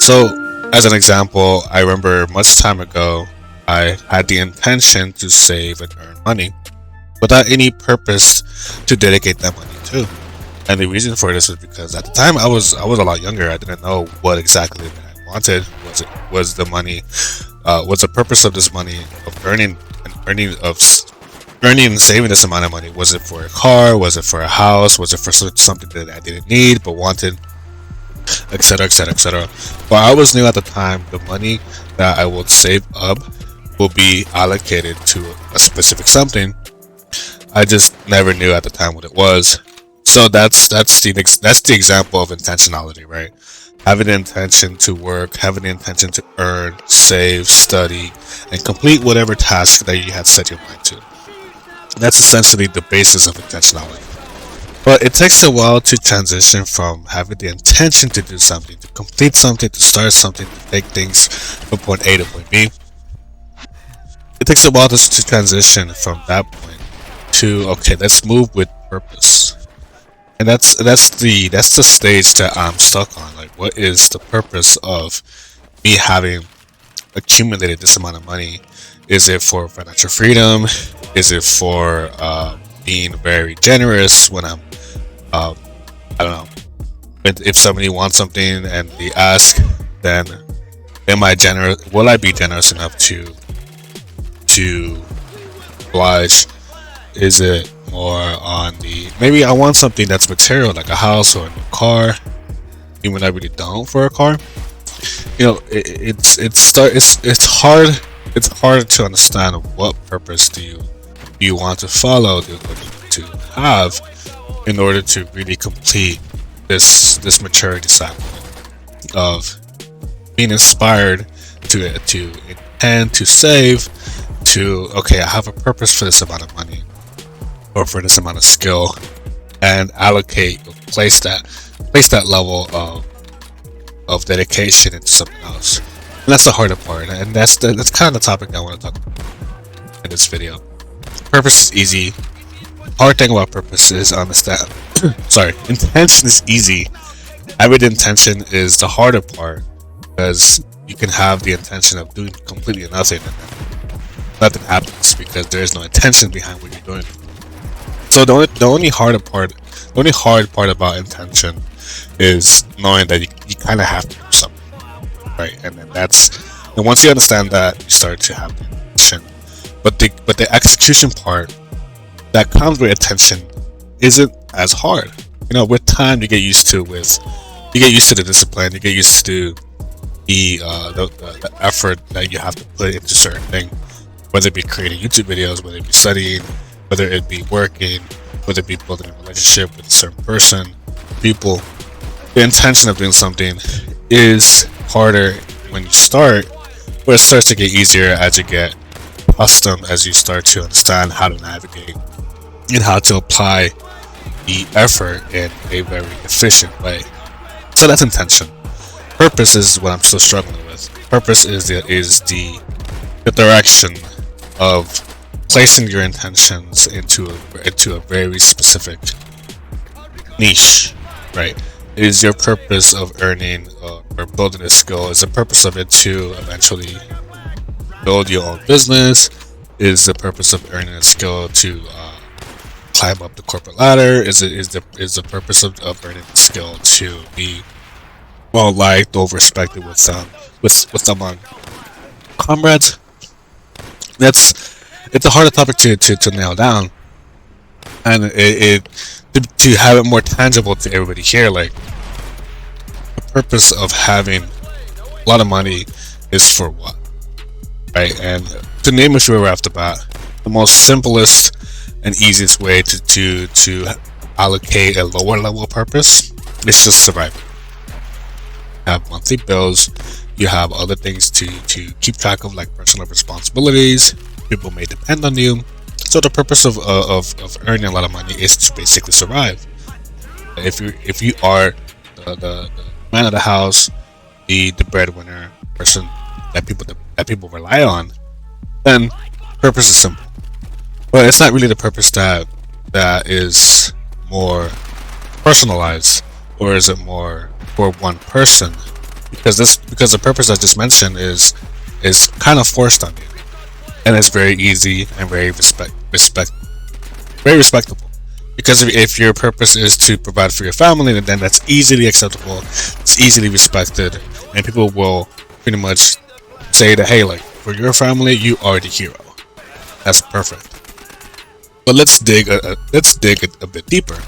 So, as an example, I remember much time ago, I had the intention to save and earn money without any purpose to dedicate that money to. And the reason for this is because at the time I was a lot younger. I didn't know what exactly that I wanted. Was the money? Was the purpose of this money of earning and saving this amount of money? Was it for a car? Was it for a house? Was it for something that I didn't need but wanted? Etc. Etc. Etc. But I always knew at the time the money that I would save up will be allocated to a specific something. I just never knew at the time what it was. So that's the example of intentionality, right? Having the intention to work, having the intention to earn, save, study, and complete whatever task that you had set your mind to. That's essentially the basis of intentionality. But it takes a while to transition from having the intention to do something, to complete something, to start something, to take things from point A to point B. It takes a while to transition from that point to, okay, let's move with purpose. And that's the stage that I'm stuck on. Like, what is the purpose of me having accumulated this amount of money? Is it for financial freedom? Is it for being very generous when I'm I don't know, if somebody wants something and they ask, then will I be generous enough to oblige? Is it more on maybe I want something that's material, like a house or a new car, even though I really don't for a car? You know, it's hard to understand what purpose do you want to follow, to have, in order to really complete this maturity cycle of being inspired to intend to save, to, okay, I have a purpose for this amount of money or for this amount of skill, and place that level of dedication into something else. And that's the harder part, and that's kind of the topic I want to talk about in this video. Purpose is easy. Hard thing about purpose is understand. Intention is easy. Having intention is the harder part, because you can have the intention of doing completely nothing and then nothing happens because there is no intention behind what you're doing. So the only hard part about intention is knowing that you kind of have to do something, right? And then once you understand that, you start to have the intention. But the execution part that comes with attention isn't as hard. You know, with time you get used to the discipline, you get used to the effort that you have to put into certain things, whether it be creating YouTube videos, whether it be studying, whether it be working, whether it be building a relationship with a certain person, people. The intention of doing something is harder when you start, but it starts to get easier as you get accustomed, as you start to understand how to navigate and how to apply the effort in a very efficient way. So that's intention. Purpose is what I'm still struggling with. Purpose is the direction of placing your intentions into a very specific niche, right? Is your purpose of earning or building a skill? Is the purpose of it to eventually build your own business? Is the purpose of earning a skill to climb up the corporate ladder? Is the purpose of earning a skill to be well liked or respected with someone comrades? It's a harder topic to nail down, and to have it more tangible to everybody here. Like, the purpose of having a lot of money is for what, right? And to name a few right off the bat, the most simplest and easiest way to allocate a lower level purpose is just survival. You have monthly bills, you have other things to keep track of, like personal responsibilities. People may depend on you. So the purpose of earning a lot of money is to basically survive. If you are the man of the house, the breadwinner, person that people rely on, then purpose is simple. But it's not really the purpose that is more personalized, or is it more for one person? because the purpose I just mentioned is kind of forced on you, and it's very easy and very respectable. Because if your purpose is to provide for your family, then that's easily acceptable, it's easily respected, and people will pretty much say that, hey, like, for your family, you are the hero. That's perfect. But let's dig a bit deeper.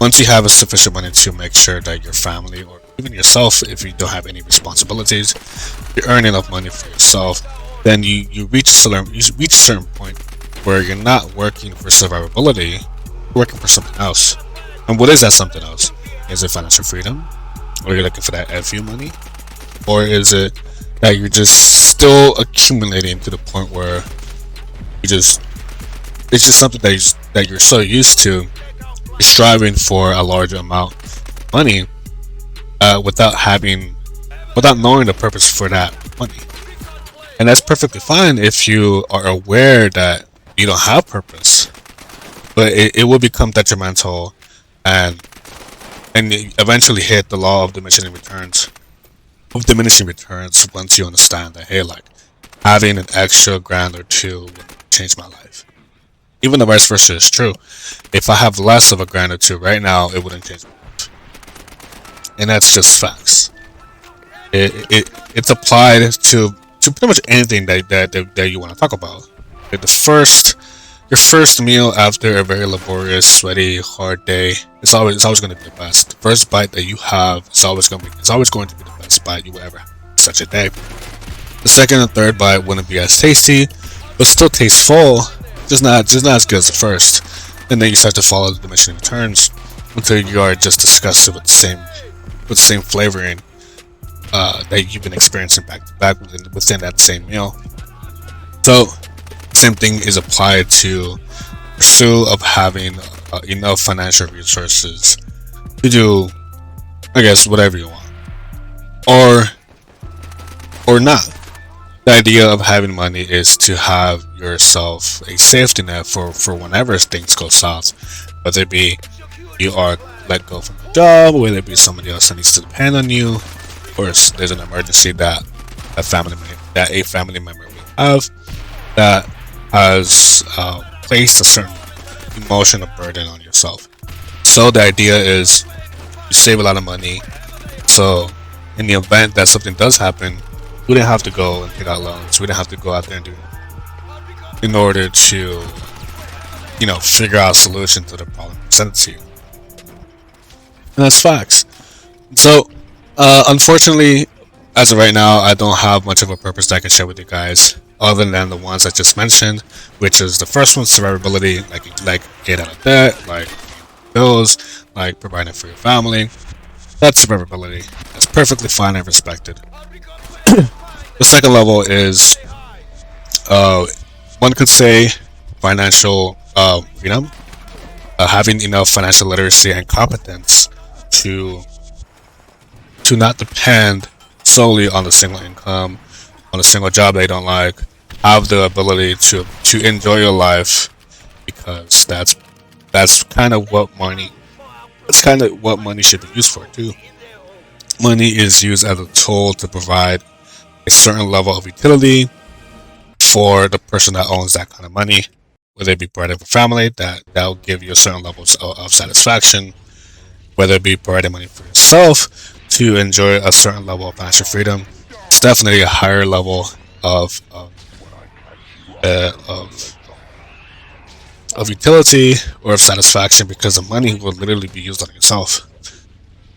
Once you have a sufficient money to make sure that your family, or even yourself, if you don't have any responsibilities, you're earning enough money for yourself, then you reach a certain point where you're not working for survivability, you're working for something else. And what is that something else? Is it financial freedom? Or you're looking for that FU money? Or is it that you're just still accumulating to the point where it's just something that you're so used to, you're striving for a larger amount of money without knowing the purpose for that money. And that's perfectly fine if you are aware that you don't have purpose, but it will become detrimental and eventually hit the law of diminishing returns. Once you understand that, hey, like, having an extra grand or two will change my life. Even the vice versa is true. If I have less of a grand or two right now, it wouldn't change my life. And that's just facts. It's applied to pretty much anything that you want to talk about. Like your first meal after a very laborious, sweaty, hard day, it's always going to be the best. The first bite that you have is always going to be the best bite you will ever have such a day. The second and third bite wouldn't be as tasty, but still taste full, just not as good as the first. And then you start to follow the diminishing returns until you are just disgusted with the same flavoring that you've been experiencing back to back within that same meal. So, same thing is applied to pursuit of having enough financial resources to do, I guess, whatever you want, or not. The idea of having money is to have yourself a safety net for whenever things go south, whether it be you are let go from the job, whether it be somebody else that needs to depend on you, or there's an emergency that a family member will have that has placed a certain emotional burden on yourself. So the idea is you save a lot of money, so in the event that something does happen, we didn't have to go and take out loans. We didn't have to go out there and do it in order to, figure out a solution to the problem presented to you. And that's facts. So, unfortunately, as of right now, I don't have much of a purpose that I can share with you guys, other than the ones I just mentioned, which is the first one, survivability, like get out of debt, like bills, like providing for your family. That's survivability. That's perfectly fine and respected. The second level is, one could say, financial freedom, having enough financial literacy and competence to not depend solely on a single income, on a single job they don't like, have the ability to enjoy your life, because that's kind of what money should be used for too. Money is used as a tool to provide a certain level of utility for the person that owns that kind of money, whether it be providing for family, that will give you a certain level of satisfaction, whether it be providing money for yourself to enjoy a certain level of financial freedom. It's definitely a higher level of utility or of satisfaction, because the money will literally be used on yourself.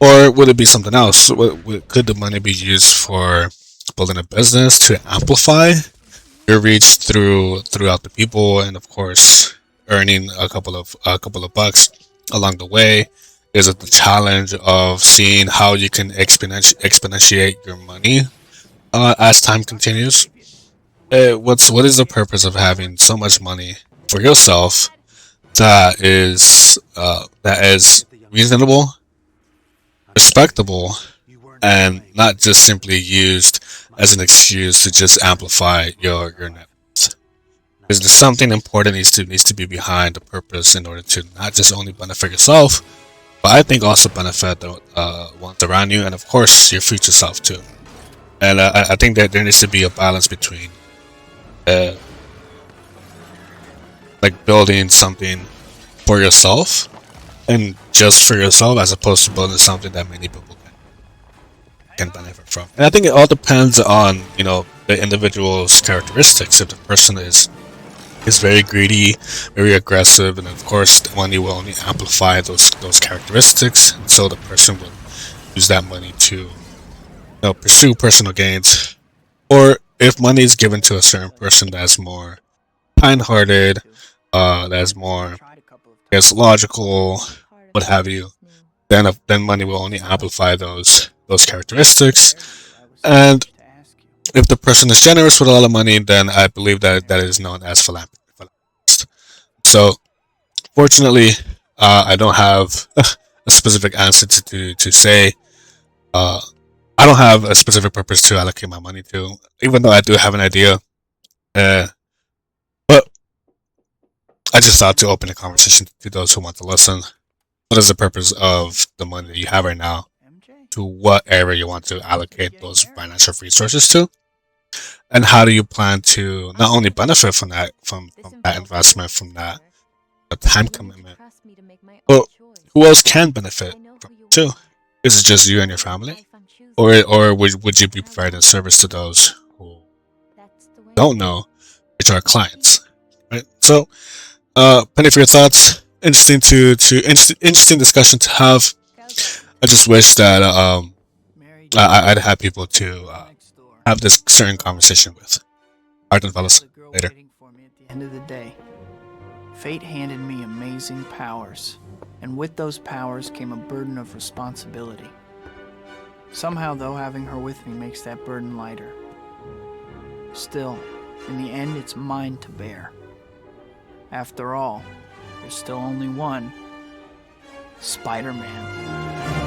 Or would it be something else? Could the money be used for building a business to amplify your reach throughout the people, and of course earning a couple of bucks along the way? Is it the challenge of seeing how you can exponentiate your money as time continues? What is the purpose of having so much money for yourself that is reasonable, respectable, and not just simply used as an excuse to just amplify your net worth? Is there something important needs to be behind the purpose in order to not just only benefit yourself, but I think also benefit the ones around you, and of course your future self too. And I think that there needs to be a balance between uh, like building something for yourself and just for yourself, as opposed to building something that many people can benefit from. And I think it all depends on the individual's characteristics. If the person is very greedy, very aggressive, and of course the money will only amplify those characteristics. And so the person will use that money to pursue personal gains. Or if money is given to a certain person that's more kind-hearted, that's more, I guess, logical, what have you, then money will only amplify those characteristics. And if the person is generous with a lot of money, then I believe that that is known as philanthropist. So, fortunately, I don't have a specific answer to say. Uh, I don't have a specific purpose to allocate my money to, even though I do have an idea. Uh, but I just thought to open the conversation to those who want to listen. What is the purpose of the money that you have right now? To what area you want to allocate those financial resources to? And how do you plan to not only benefit from that investment, from that time commitment, but who else can benefit from it too? Is it just you and your family, or would you be providing service to those who don't know, which are clients, right? So, Penny, for your thoughts. Interesting discussion to have. I just wish that I'd have people to have this certain conversation with. Alright then, fellas. Later. At the end of the day, fate handed me amazing powers, and with those powers came a burden of responsibility. Somehow, though, having her with me makes that burden lighter. Still, in the end, it's mine to bear. After all, there's still only one Spider-Man.